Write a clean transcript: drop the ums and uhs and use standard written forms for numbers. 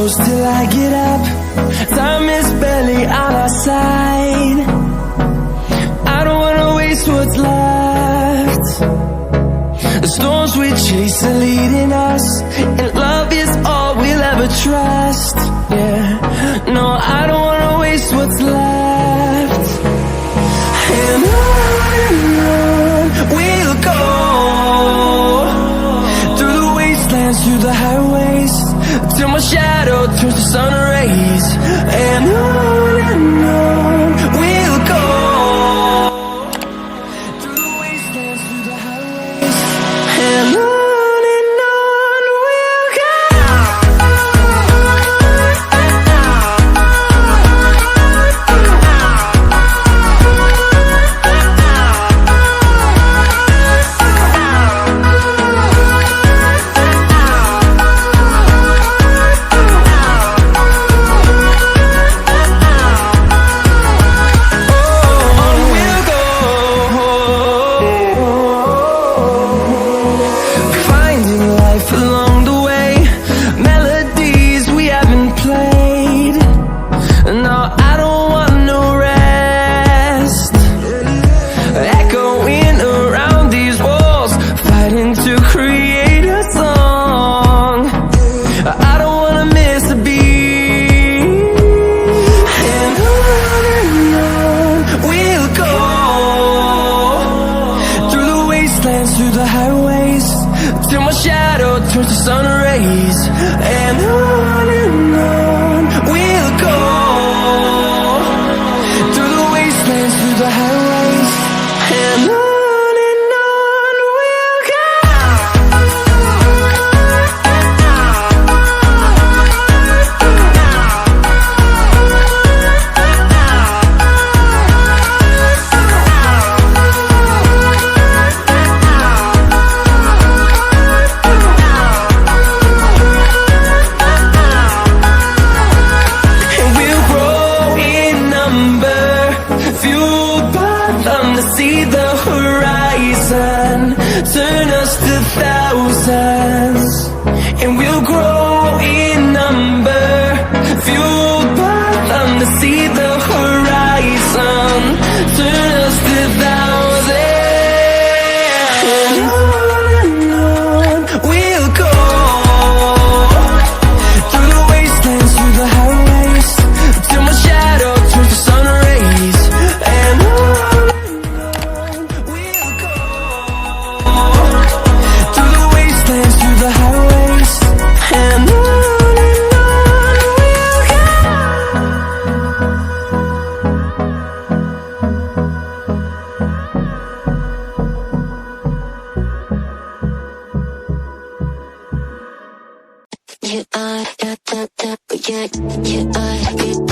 close till I get up. Time is barely on our side. I don't wanna waste what's left. The storms we chase are leading us, and love is all we'll ever trust. Yeah, no, I don't wanna waste what's left. And on we'll go, through the wastelands, through the highways, till my shadow turns to sun rays. And on we'll go, through the wastelands, through the highways, and on we'll go. Through the highways, till my shadow turns to sun rays. And on we'll go, through the wastelands, through the highways, and on we'll go. See the horizon, turn us to thousands, and we'll grow in number, fueled by them to see the horizon, turn us to thousands. And on we'll go, through the wastelands, through the highways, till my shadow turns to sun rays. And on through the highways, and on we'll go.